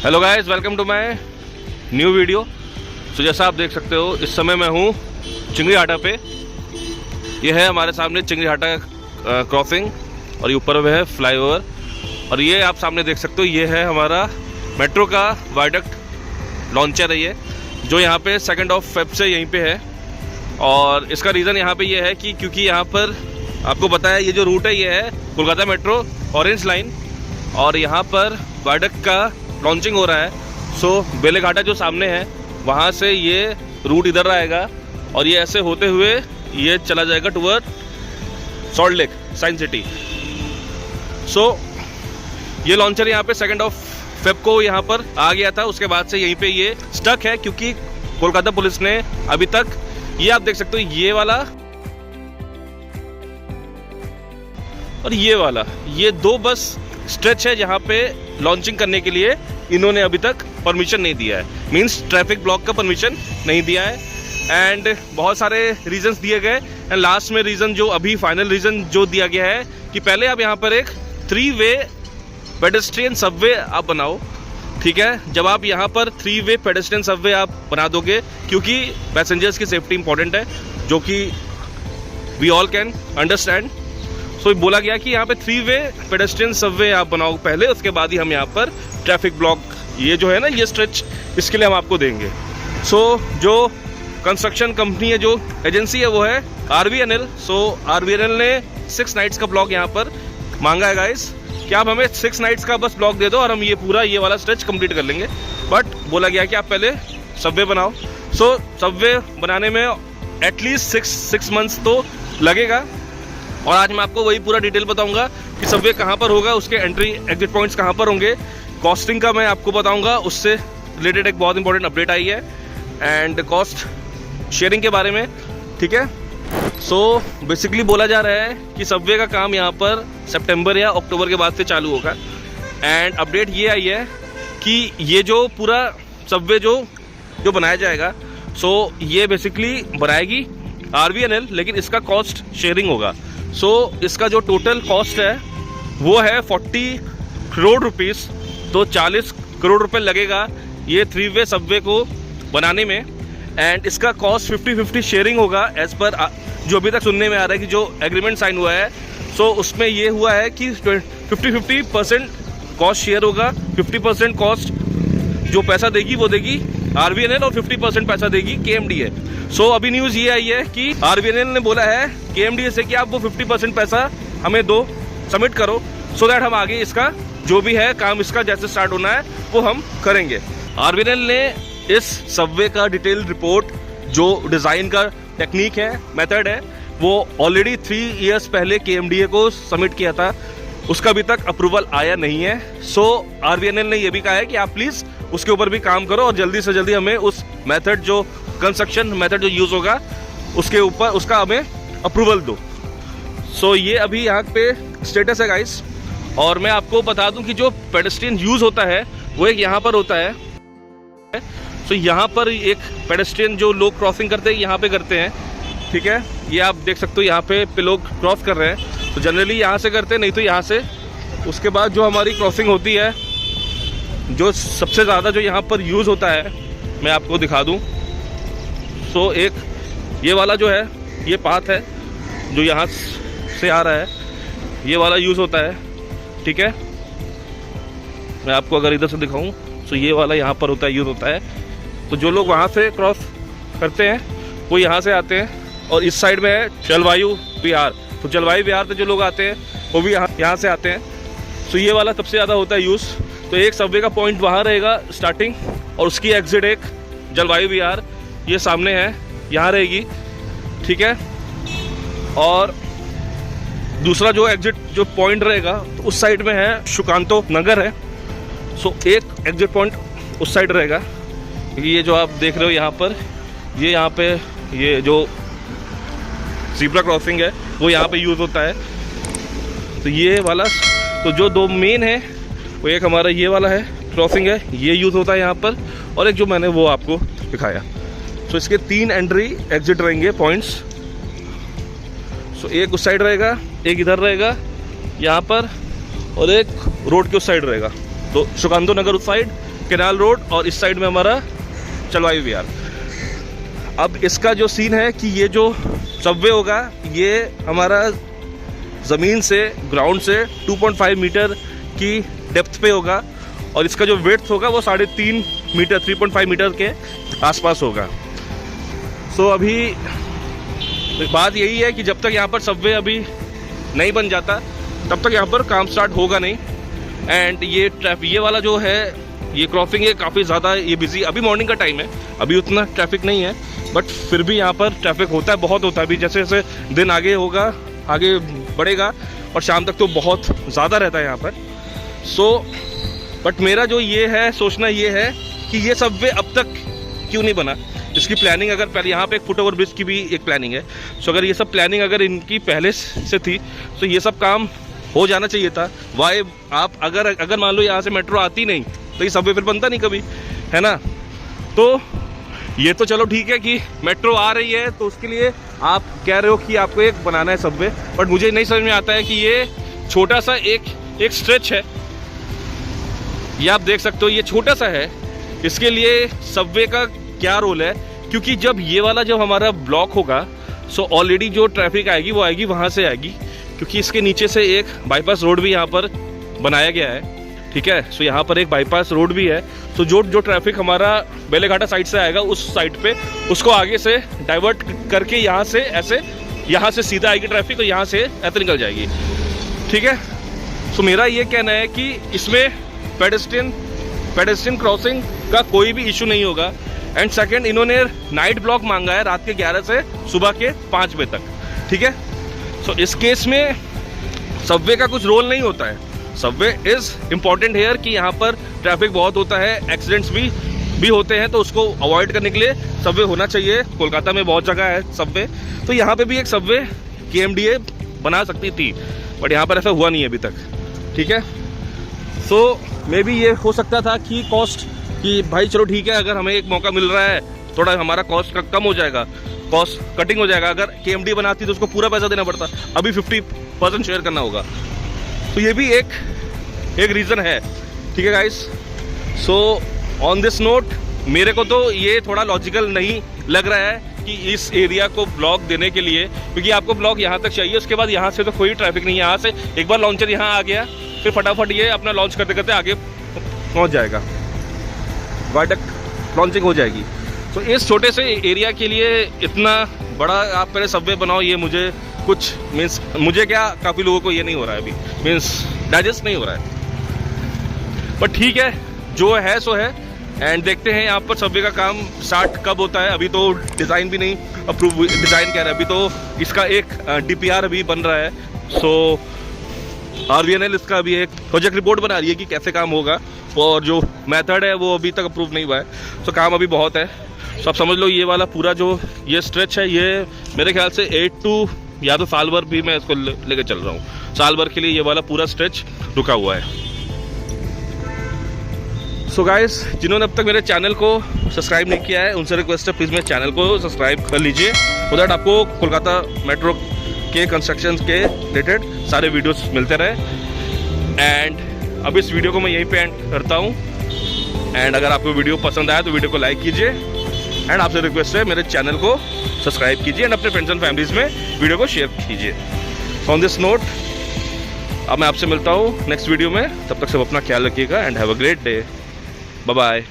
Hello guys, welcome to my new video. तो जैसा आप देख सकते हो इस समय मैं हूँ चिंगड़ी हाटा पे। ये है हमारे सामने चिंगड़ी हाटा क्रॉसिंग और ये ऊपर में है फ्लाईओवर। और ये आप सामने देख सकते हो ये है हमारा मेट्रो का वायडक्ट लॉन्चर है ये, जो यहाँ पे 2 फेब से यहीं पे है। और इसका रीज़न यहाँ पे ये है कि क्योंकि यहाँ पर आपको पता है ये जो रूट है ये है कोलकाता मेट्रो ऑरेंज लाइन, और यहाँ पर वायडक्ट का लॉन्चिंग हो रहा है। सो बेलेघाटा जो सामने है वहाँ से ये रूट इधर आएगा और ये ऐसे होते हुए ये चला जाएगा toward Salt Lake Science City. सो ये लॉन्चर यहाँ पे 2 फेब को यहाँ पर आ गया था, उसके बाद से यहीं पे ये स्टक है क्योंकि कोलकाता पुलिस ने अभी तक ये आप देख सकते हो ये वाला और ये वाला ये 2 बस स्ट्रेच है जहाँ पे लॉन्चिंग करने के लिए इन्होंने अभी तक परमिशन नहीं दिया है, मींस ट्रैफिक ब्लॉक का परमिशन नहीं दिया है। एंड बहुत सारे रीजंस दिए गए एंड लास्ट में रीज़न जो अभी फाइनल रीज़न जो दिया गया है कि पहले आप यहाँ पर एक 3-वे पेडेस्ट्रियन सबवे आप बनाओ, ठीक है। जब आप यहाँ पर 3-वे पेडेस्ट्रियन सबवे आप बना दोगे, क्योंकि पैसेंजर्स की सेफ्टी इंपॉर्टेंट है, जो कि वी ऑल कैन अंडरस्टैंड। सो बोला गया कि यहाँ पे 3-वे पेडेस्ट्रियन सबवे आप बनाओ पहले, उसके बाद ही हम यहाँ पर ट्रैफिक ब्लॉक ये जो है ना ये स्ट्रेच इसके लिए हम आपको देंगे। सो जो कंस्ट्रक्शन कंपनी है, जो एजेंसी है वो है RVNL। सो RVNL ने 6 नाइट्स का ब्लॉक यहाँ पर मांगा है गाइस कि आप हमें 6 नाइट्स का बस ब्लॉक दे दो और हम ये पूरा ये वाला स्ट्रेच कंप्लीट कर लेंगे। बट बोला गया कि आप पहले सबवे बनाओ। सो सबवे बनाने में एटलीस्ट 6 मंथ्स तो लगेगा और आज मैं आपको वही पूरा डिटेल बताऊंगा कि सबवे कहाँ पर होगा, उसके एंट्री एग्जिट पॉइंट्स कहाँ पर होंगे, कॉस्टिंग का मैं आपको बताऊंगा, उससे रिलेटेड एक बहुत इंपॉर्टेंट अपडेट आई है, एंड कॉस्ट शेयरिंग के बारे में, ठीक है। सो बेसिकली बोला जा रहा है कि सबवे का काम यहाँ पर सितंबर या अक्टूबर के बाद से चालू होगा। एंड अपडेट ये आई है कि ये जो पूरा सबवे जो बनाया जाएगा, सो ये बेसिकली बनाएगी RVNL, लेकिन इसका कॉस्ट शेयरिंग होगा। सो इसका जो टोटल कॉस्ट है वो है 40 करोड़ रुपीस, तो 40 करोड़ रुपए लगेगा ये 3-वे सबवे को बनाने में। एंड इसका कॉस्ट 50-50 शेयरिंग होगा एज पर जो अभी तक सुनने में आ रहा है कि जो एग्रीमेंट साइन हुआ है। सो उसमें ये हुआ है कि 50-50% कॉस्ट शेयर होगा, 50% कॉस्ट जो पैसा देगी वो देगी RVNL और 50% पैसा देगी KMDA। सो अभी न्यूज़ ये आई है कि RVNL ने बोला है KMDA से कि आप वो 50% पैसा हमें दो, सबमिट करो, सो दैट हम आगे इसका जो भी है काम इसका जैसे स्टार्ट होना है वो हम करेंगे। RVNL ने इस सबवे का डिटेल रिपोर्ट, जो डिज़ाइन का टेक्निक है, मेथड है, वो ऑलरेडी 3 इयर्स पहले KMDA को सबमिट किया था, उसका अभी तक अप्रूवल आया नहीं है। सो RVNL ने ये भी कहा है कि आप प्लीज़ उसके ऊपर भी काम करो और जल्दी से जल्दी हमें उस मेथड जो कंस्ट्रक्शन मेथड जो यूज़ होगा उसके ऊपर उसका हमें अप्रूवल दो। सो ये अभी यहाँ पे स्टेटस है गाइस। और मैं आपको बता दूं कि जो पेडेस्ट्रियन यूज़ होता है वो एक यहाँ पर होता है। सो यहाँ पर एक पेडेस्ट्रियन जो लोग क्रॉसिंग करते हैं यहाँ पे करते हैं, ठीक है। ये आप देख सकते हो यहाँ पे लोग क्रॉस कर रहे हैं, तो जनरली यहाँ से करते हैं, नहीं तो यहाँ से। उसके बाद जो हमारी क्रॉसिंग होती है, जो सबसे ज़्यादा जो यहाँ पर यूज़ होता है मैं आपको दिखा दूँ। सो एक ये वाला जो है ये पाथ है जो यहाँ से आ रहा है, ये वाला यूज़ होता है, ठीक है। मैं आपको अगर इधर से दिखाऊं तो ये वाला यहाँ पर होता है, यूज़ होता है। तो जो लोग वहाँ से क्रॉस करते हैं वो यहाँ से आते हैं, और इस साइड में है जलवायु विहार, तो जलवायु विहार पे जो लोग आते हैं वो भी यहाँ से आते हैं। तो ये वाला सबसे ज़्यादा होता है यूज़। तो एक सबवे का पॉइंट वहाँ रहेगा स्टार्टिंग, और उसकी एग्जिट एक जलवायु विहार ये सामने है, यहाँ रहेगी, ठीक है। और दूसरा जो एग्जिट जो पॉइंट रहेगा तो उस साइड में है सुकांतो नगर है। सो एक एग्जिट पॉइंट उस साइड रहेगा, क्योंकि ये जो आप देख रहे हो यहाँ पर ये यहाँ पे ये जो ज़ीब्रा क्रॉसिंग है वो यहाँ पे यूज़ होता है। तो ये वाला तो जो 2 मेन है वो एक हमारा ये वाला है क्रॉसिंग है, ये यूज़ होता है यहाँ पर, और एक जो मैंने वो आपको दिखाया। तो इसके 3 एंट्री एग्जिट रहेंगे पॉइंट्स। सो एक उस साइड रहेगा, एक इधर रहेगा यहाँ पर, और एक रोड के उस साइड रहेगा। तो सुकांतो नगर उस साइड, केनाल रोड और इस साइड में हमारा चलवाई विहार। अब इसका जो सीन है कि ये जो सबवे होगा ये हमारा ज़मीन से ग्राउंड से 2.5 मीटर की डेप्थ पे होगा और इसका जो विड्थ होगा वो 3.5 मीटर 3.5 मीटर के आसपास होगा। सो अभी बात यही है कि जब तक यहाँ पर सबवे अभी नहीं बन जाता तब तक यहाँ पर काम स्टार्ट होगा नहीं। एंड ये वाला जो है ये क्रॉसिंग है काफ़ी ज़्यादा ये बिजी, अभी मॉर्निंग का टाइम है, अभी उतना ट्रैफिक नहीं है, बट फिर भी यहाँ पर ट्रैफिक होता है, बहुत होता है। अभी जैसे जैसे दिन आगे होगा आगे बढ़ेगा और शाम तक तो बहुत ज़्यादा रहता है यहाँ पर। सो बट मेरा जो ये है सोचना ये है कि ये सबवे अब तक क्यों नहीं बना, इसकी प्लानिंग अगर पहले यहाँ पे एक फुट ओवर ब्रिज की भी एक प्लानिंग है। सो अगर ये सब प्लानिंग अगर इनकी पहले से थी तो ये सब काम हो जाना चाहिए था। वाई आप अगर मान लो यहाँ से मेट्रो आती नहीं तो ये सबवे फिर बनता नहीं कभी, है ना। तो ये तो चलो ठीक है कि मेट्रो आ रही है तो उसके लिए आप कह रहे हो कि आपको एक बनाना है सबवे, बट मुझे नहीं समझ में आता है कि ये छोटा सा एक स्ट्रेच है, ये आप देख सकते हो ये छोटा सा है, इसके लिए सबवे का क्या रोल है। क्योंकि जब ये वाला जब हमारा ब्लॉक होगा सो ऑलरेडी जो ट्रैफिक आएगी वो आएगी वहाँ से आएगी, क्योंकि इसके नीचे से एक बाईपास रोड भी यहाँ पर बनाया गया है, ठीक है। सो यहाँ पर एक बाईपास रोड भी है, तो जो ट्रैफिक हमारा बेलेघाटा साइड से आएगा उस साइड पे उसको आगे से डाइवर्ट करके यहाँ से ऐसे यहाँ से सीधा आएगी ट्रैफिक और यहाँ से ऐसे निकल जाएगी, ठीक है। सो मेरा ये कहना है कि इसमें पेडेस्ट्रियन क्रॉसिंग का कोई भी इशू नहीं होगा। एंड सेकेंड, इन्होंने नाइट ब्लॉक मांगा है रात के 11 से सुबह के 5 बजे तक, ठीक है। सो इस केस में सबवे का कुछ रोल नहीं होता है। सबवे इज़ इम्पॉर्टेंट हेयर कि यहाँ पर ट्रैफिक बहुत होता है, एक्सीडेंट्स भी होते हैं, तो उसको अवॉइड करने के लिए सबवे होना चाहिए। कोलकाता में बहुत जगह है सबवे, तो यहाँ पे भी एक सबवे KMDA बना सकती थी, बट यहाँ पर ऐसा हुआ नहीं है अभी तक, ठीक है। सो मे बी ये हो सकता था कि कॉस्ट कि भाई चलो ठीक है, अगर हमें एक मौका मिल रहा है थोड़ा हमारा कॉस्ट कम हो जाएगा, कॉस्ट कटिंग हो जाएगा। अगर KMDA बनाती तो उसको पूरा पैसा देना पड़ता, अभी 50% शेयर करना होगा। तो ये भी एक रीज़न है, ठीक है guys. So on this note मेरे को तो ये थोड़ा लॉजिकल नहीं लग रहा है कि इस एरिया को ब्लॉक देने के लिए, क्योंकि आपको ब्लॉक यहाँ तक चाहिए, उसके बाद यहाँ से तो कोई ट्रैफिक नहीं है। यहाँ से एक बार लॉन्चर यहाँ आ गया फिर फटाफट ये अपना लॉन्च करते करते आगे पहुँच जाएगा, वाइडक्ट लॉन्चिंग हो जाएगी। तो इस छोटे से एरिया के लिए इतना बड़ा आप पहले सबवे बनाओ, ये मुझे कुछ मीन्स मुझे क्या काफ़ी लोगों को ये नहीं हो रहा है अभी, मीन्स डाइजेस्ट नहीं हो रहा है। पर ठीक है, जो है सो है। एंड देखते हैं यहाँ पर सबवे का काम स्टार्ट कब होता है। अभी तो डिज़ाइन भी नहीं अप्रूव, डिज़ाइन कह रहे हैं, अभी तो इसका एक DPR अभी बन रहा है। सो RVNL इसका अभी एक प्रोजेक्ट रिपोर्ट बना रही है कि कैसे काम होगा, और जो मेथड है वो अभी तक अप्रूव नहीं हुआ है। सो काम अभी बहुत है। सो आप समझ लो ये वाला पूरा जो ये स्ट्रेच है ये मेरे ख्याल से 8 to या तो साल भर भी मैं इसको लेके चल रहा हूँ, साल भर के लिए ये वाला पूरा स्ट्रेच रुका हुआ है। सो गाइस, जिन्होंने अब तक मेरे चैनल को सब्सक्राइब नहीं किया है उनसे रिक्वेस्ट है प्लीज़ मेरे चैनल को सब्सक्राइब कर लीजिए, सो दैट आपको कोलकाता मेट्रो के कंस्ट्रक्शन के रिलेटेड सारे वीडियोस मिलते रहे। एंड अब इस वीडियो को मैं यहीं पे एंड करता हूँ। एंड अगर आपको वीडियो पसंद आया तो वीडियो को लाइक कीजिए, एंड आपसे रिक्वेस्ट है मेरे चैनल को सब्सक्राइब कीजिए, एंड अपने फ्रेंड्स एंड फैमिलीज में वीडियो को शेयर कीजिए। ऑन दिस नोट अब मैं आपसे मिलता हूँ नेक्स्ट वीडियो में, तब तक सब अपना ख्याल रखिएगा and have a great day. Bye bye.